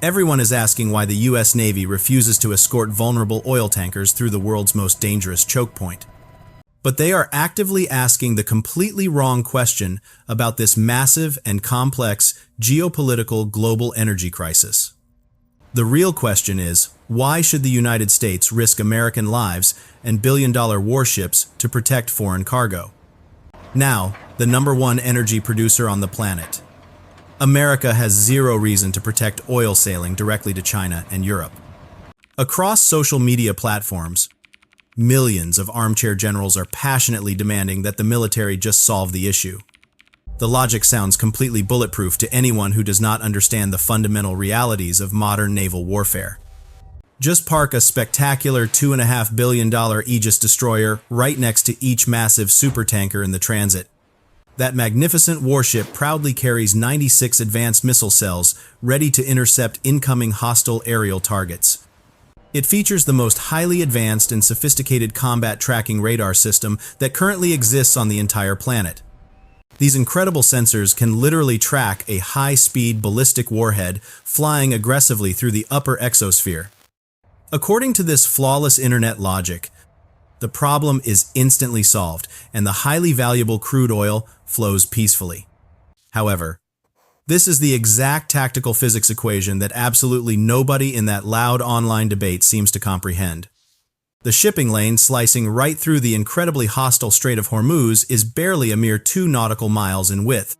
Everyone is asking why the US Navy refuses to escort vulnerable oil tankers through the world's most dangerous choke point. But they are actively asking the completely wrong question about this massive and complex geopolitical global energy crisis. The real question is, why should the United States risk American lives and billion-dollar warships to protect foreign cargo? Now, the #1 energy producer on the planet. America has zero reason to protect oil sailing directly to China and Europe. Across social media platforms, millions of armchair generals are passionately demanding that the military just solve the issue. The logic sounds completely bulletproof to anyone who does not understand the fundamental realities of modern naval warfare. Just park a spectacular $2.5 billion Aegis destroyer right next to each massive supertanker in the transit. That magnificent warship proudly carries 96 advanced missile cells ready to intercept incoming hostile aerial targets. It features the most highly advanced and sophisticated combat tracking radar system that currently exists on the entire planet. These incredible sensors can literally track a high-speed ballistic warhead flying aggressively through the upper exosphere. According to this flawless internet logic, the problem is instantly solved, and the highly valuable crude oil flows peacefully. However, this is the exact tactical physics equation that absolutely nobody in that loud online debate seems to comprehend. The shipping lane slicing right through the incredibly hostile Strait of Hormuz is barely a mere 2 nautical miles in width.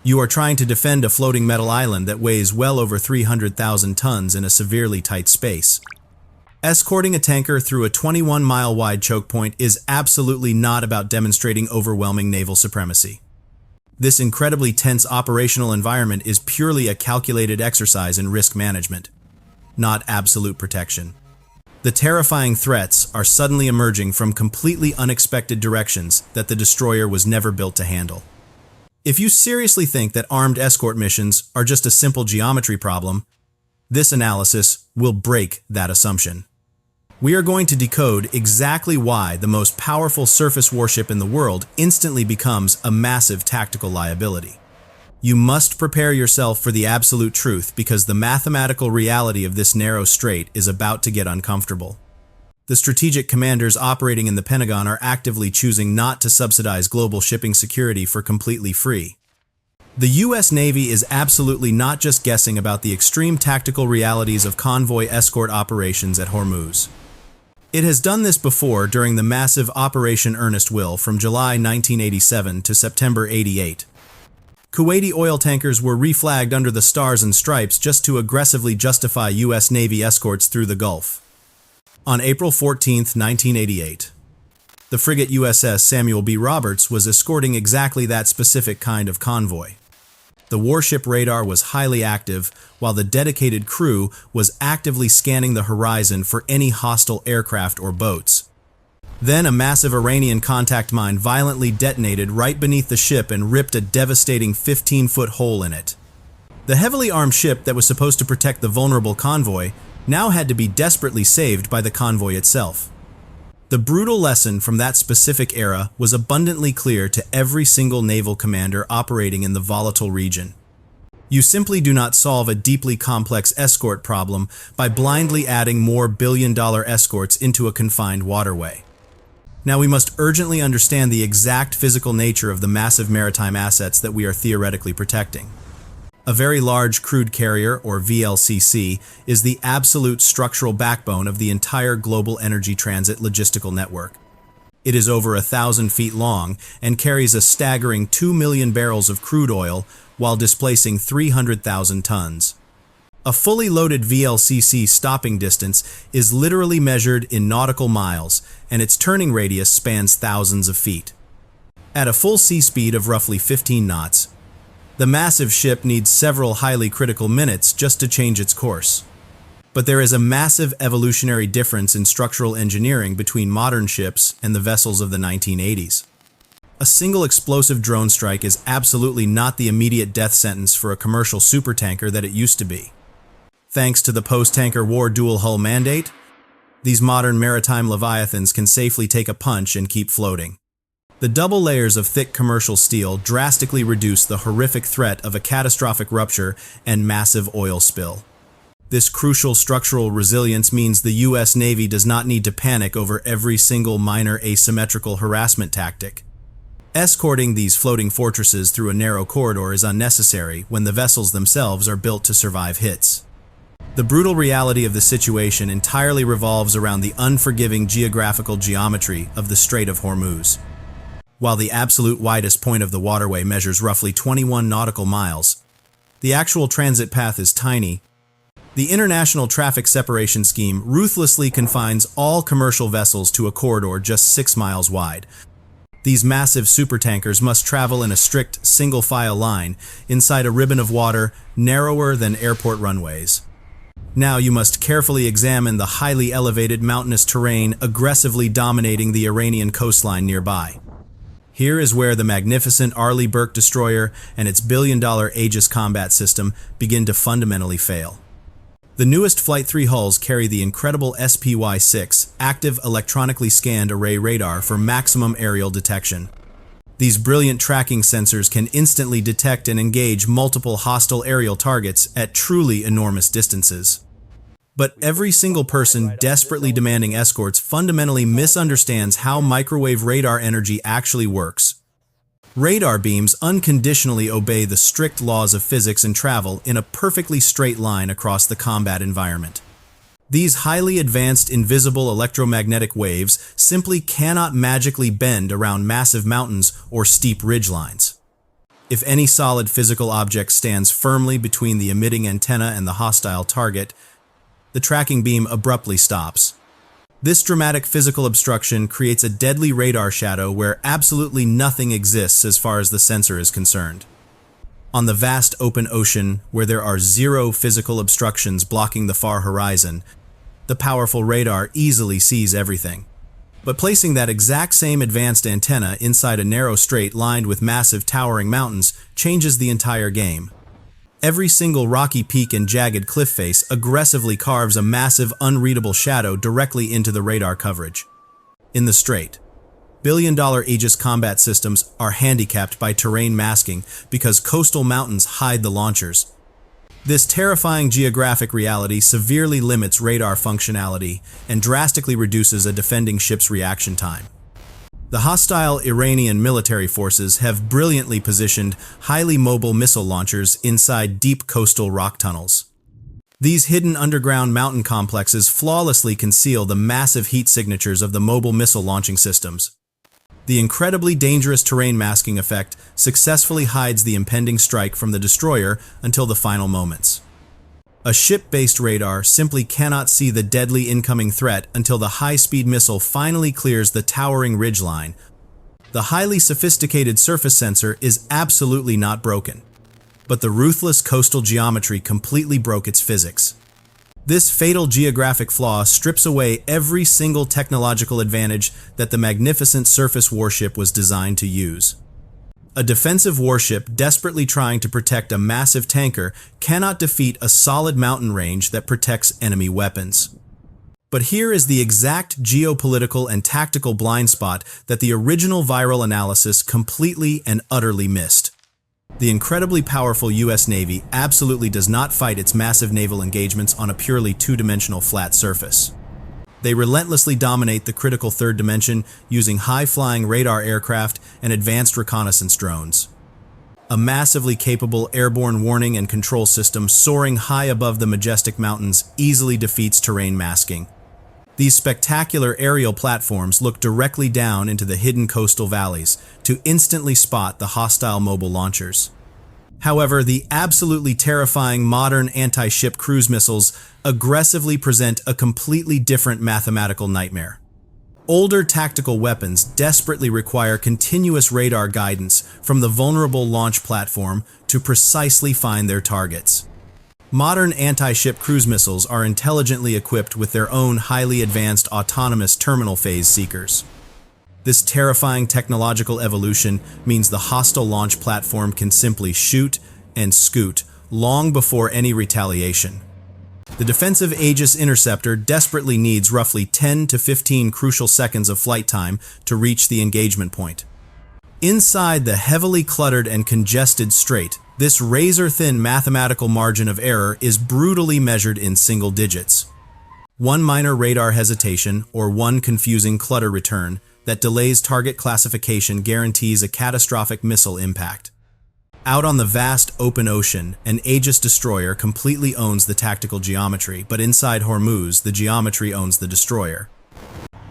You are trying to defend a floating metal island that weighs well over 300,000 tons in a severely tight space. Escorting a tanker through a 21-mile-wide choke point is absolutely not about demonstrating overwhelming naval supremacy. This incredibly tense operational environment is purely a calculated exercise in risk management, not absolute protection. The terrifying threats are suddenly emerging from completely unexpected directions that the destroyer was never built to handle. If you seriously think that armed escort missions are just a simple geometry problem, this analysis will break that assumption. We are going to decode exactly why the most powerful surface warship in the world instantly becomes a massive tactical liability. You must prepare yourself for the absolute truth because the mathematical reality of this narrow strait is about to get uncomfortable. The strategic commanders operating in the Pentagon are actively choosing not to subsidize global shipping security for completely free. The US Navy is absolutely not just guessing about the extreme tactical realities of convoy escort operations at Hormuz. It has done this before during the massive Operation Earnest Will from July 1987 to September 88. Kuwaiti oil tankers were reflagged under the stars and stripes just to aggressively justify US Navy escorts through the Gulf. On April 14, 1988, the frigate USS Samuel B. Roberts was escorting exactly that specific kind of convoy. The warship radar was highly active, while the dedicated crew was actively scanning the horizon for any hostile aircraft or boats. Then a massive Iranian contact mine violently detonated right beneath the ship and ripped a devastating 15-foot hole in it. The heavily armed ship that was supposed to protect the vulnerable convoy now had to be desperately saved by the convoy itself. The brutal lesson from that specific era was abundantly clear to every single naval commander operating in the volatile region. You simply do not solve a deeply complex escort problem by blindly adding more billion-dollar escorts into a confined waterway. Now we must urgently understand the exact physical nature of the massive maritime assets that we are theoretically protecting. A very large crude carrier, or VLCC, is the absolute structural backbone of the entire global energy transit logistical network. It is over 1,000 feet long and carries a staggering 2 million barrels of crude oil while displacing 300,000 tons. A fully loaded VLCC stopping distance is literally measured in nautical miles, and its turning radius spans thousands of feet. At a full sea speed of roughly 15 knots, the massive ship needs several highly critical minutes just to change its course. But there is a massive evolutionary difference in structural engineering between modern ships and the vessels of the 1980s. A single explosive drone strike is absolutely not the immediate death sentence for a commercial supertanker that it used to be. Thanks to the post-tanker war dual-hull mandate, these modern maritime leviathans can safely take a punch and keep floating. The double layers of thick commercial steel drastically reduce the horrific threat of a catastrophic rupture and massive oil spill. This crucial structural resilience means the U.S. Navy does not need to panic over every single minor asymmetrical harassment tactic. Escorting these floating fortresses through a narrow corridor is unnecessary when the vessels themselves are built to survive hits. The brutal reality of the situation entirely revolves around the unforgiving geographical geometry of the Strait of Hormuz. While the absolute widest point of the waterway measures roughly 21 nautical miles, the actual transit path is tiny. The International Traffic Separation Scheme ruthlessly confines all commercial vessels to a corridor just 6 miles wide. These massive supertankers must travel in a strict, single-file line inside a ribbon of water narrower than airport runways. Now you must carefully examine the highly elevated mountainous terrain aggressively dominating the Iranian coastline nearby. Here is where the magnificent Arleigh Burke destroyer and its billion-dollar Aegis combat system begin to fundamentally fail. The newest Flight 3 hulls carry the incredible SPY-6 active electronically scanned array radar for maximum aerial detection. These brilliant tracking sensors can instantly detect and engage multiple hostile aerial targets at truly enormous distances. But every single person desperately demanding escorts fundamentally misunderstands how microwave radar energy actually works. Radar beams unconditionally obey the strict laws of physics and travel in a perfectly straight line across the combat environment. These highly advanced invisible electromagnetic waves simply cannot magically bend around massive mountains or steep ridgelines. If any solid physical object stands firmly between the emitting antenna and the hostile target, the tracking beam abruptly stops. This dramatic physical obstruction creates a deadly radar shadow where absolutely nothing exists as far as the sensor is concerned. On the vast open ocean, where there are zero physical obstructions blocking the far horizon, the powerful radar easily sees everything. But placing that exact same advanced antenna inside a narrow strait lined with massive towering mountains changes the entire game. Every single rocky peak and jagged cliff face aggressively carves a massive, unreadable shadow directly into the radar coverage. In the strait, billion-dollar Aegis combat systems are handicapped by terrain masking because coastal mountains hide the launchers. This terrifying geographic reality severely limits radar functionality and drastically reduces a defending ship's reaction time. The hostile Iranian military forces have brilliantly positioned highly mobile missile launchers inside deep coastal rock tunnels. These hidden underground mountain complexes flawlessly conceal the massive heat signatures of the mobile missile launching systems. The incredibly dangerous terrain masking effect successfully hides the impending strike from the destroyer until the final moments. A ship-based radar simply cannot see the deadly incoming threat until the high-speed missile finally clears the towering ridgeline. The highly sophisticated surface sensor is absolutely not broken, but the ruthless coastal geometry completely broke its physics. This fatal geographic flaw strips away every single technological advantage that the magnificent surface warship was designed to use. A defensive warship desperately trying to protect a massive tanker cannot defeat a solid mountain range that protects enemy weapons. But here is the exact geopolitical and tactical blind spot that the original viral analysis completely and utterly missed. The incredibly powerful U.S. Navy absolutely does not fight its massive naval engagements on a purely two-dimensional flat surface. They relentlessly dominate the critical third dimension using high-flying radar aircraft and advanced reconnaissance drones. A massively capable airborne warning and control system soaring high above the majestic mountains easily defeats terrain masking. These spectacular aerial platforms look directly down into the hidden coastal valleys to instantly spot the hostile mobile launchers. However, the absolutely terrifying modern anti-ship cruise missiles aggressively present a completely different mathematical nightmare. Older tactical weapons desperately require continuous radar guidance from the vulnerable launch platform to precisely find their targets. Modern anti-ship cruise missiles are intelligently equipped with their own highly advanced autonomous terminal phase seekers. This terrifying technological evolution means the hostile launch platform can simply shoot and scoot long before any retaliation. The defensive Aegis interceptor desperately needs roughly 10 to 15 crucial seconds of flight time to reach the engagement point. Inside the heavily cluttered and congested strait, this razor-thin mathematical margin of error is brutally measured in single digits. One minor radar hesitation or one confusing clutter return that delays target classification guarantees a catastrophic missile impact. Out on the vast open ocean, an Aegis destroyer completely owns the tactical geometry, but inside Hormuz, the geometry owns the destroyer.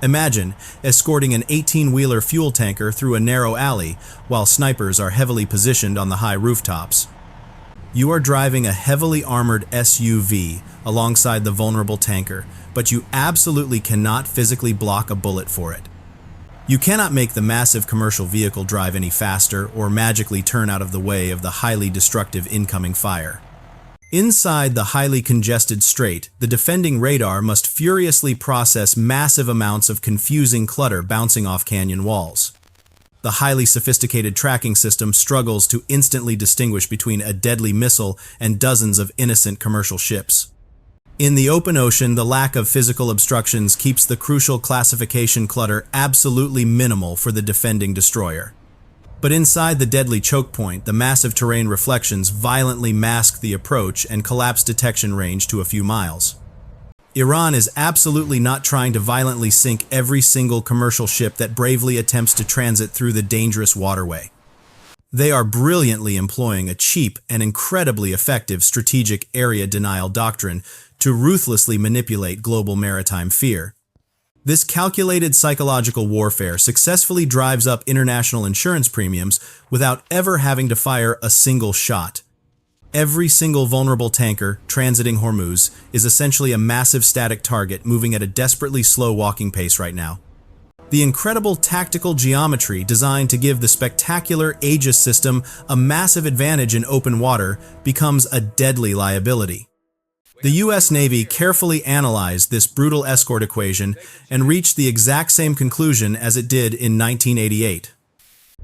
Imagine escorting an 18-wheeler fuel tanker through a narrow alley while snipers are heavily positioned on the high rooftops. You are driving a heavily armored SUV alongside the vulnerable tanker, but you absolutely cannot physically block a bullet for it. You cannot make the massive commercial vehicle drive any faster or magically turn out of the way of the highly destructive incoming fire. Inside the highly congested strait, the defending radar must furiously process massive amounts of confusing clutter bouncing off canyon walls. The highly sophisticated tracking system struggles to instantly distinguish between a deadly missile and dozens of innocent commercial ships. In the open ocean, the lack of physical obstructions keeps the crucial classification clutter absolutely minimal for the defending destroyer. But inside the deadly choke point, the massive terrain reflections violently mask the approach and collapse detection range to a few miles. Iran is absolutely not trying to violently sink every single commercial ship that bravely attempts to transit through the dangerous waterway. They are brilliantly employing a cheap and incredibly effective strategic area denial doctrine to ruthlessly manipulate global maritime fear. This calculated psychological warfare successfully drives up international insurance premiums without ever having to fire a single shot. Every single vulnerable tanker transiting Hormuz is essentially a massive static target moving at a desperately slow walking pace right now. The incredible tactical geometry designed to give the spectacular Aegis system a massive advantage in open water becomes a deadly liability. The U.S. Navy carefully analyzed this brutal escort equation and reached the exact same conclusion as it did in 1988.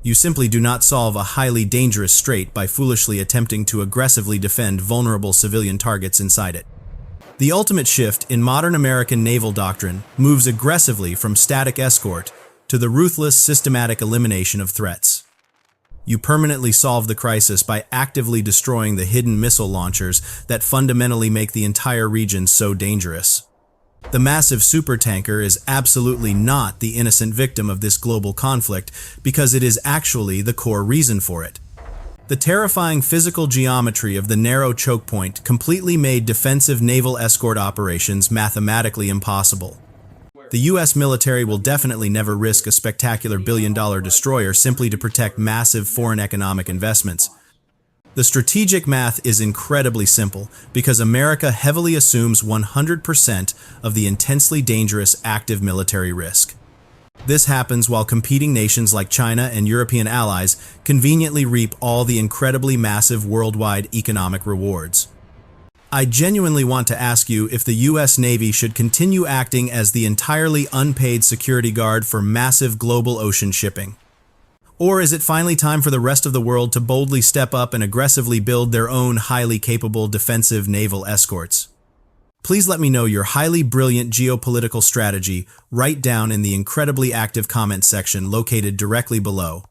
You simply do not solve a highly dangerous strait by foolishly attempting to aggressively defend vulnerable civilian targets inside it. The ultimate shift in modern American naval doctrine moves aggressively from static escort to the ruthless, systematic elimination of threats. You permanently solve the crisis by actively destroying the hidden missile launchers that fundamentally make the entire region so dangerous. The massive supertanker is absolutely not the innocent victim of this global conflict because it is actually the core reason for it. The terrifying physical geometry of the narrow choke point completely made defensive naval escort operations mathematically impossible. The U.S. military will definitely never risk a spectacular billion-dollar destroyer simply to protect massive foreign economic investments. The strategic math is incredibly simple because America heavily assumes 100% of the intensely dangerous active military risk. This happens while competing nations like China and European allies conveniently reap all the incredibly massive worldwide economic rewards. I genuinely want to ask you if the U.S. Navy should continue acting as the entirely unpaid security guard for massive global ocean shipping. Or is it finally time for the rest of the world to boldly step up and aggressively build their own highly capable defensive naval escorts? Please let me know your highly brilliant geopolitical strategy right down in the incredibly active comment section located directly below.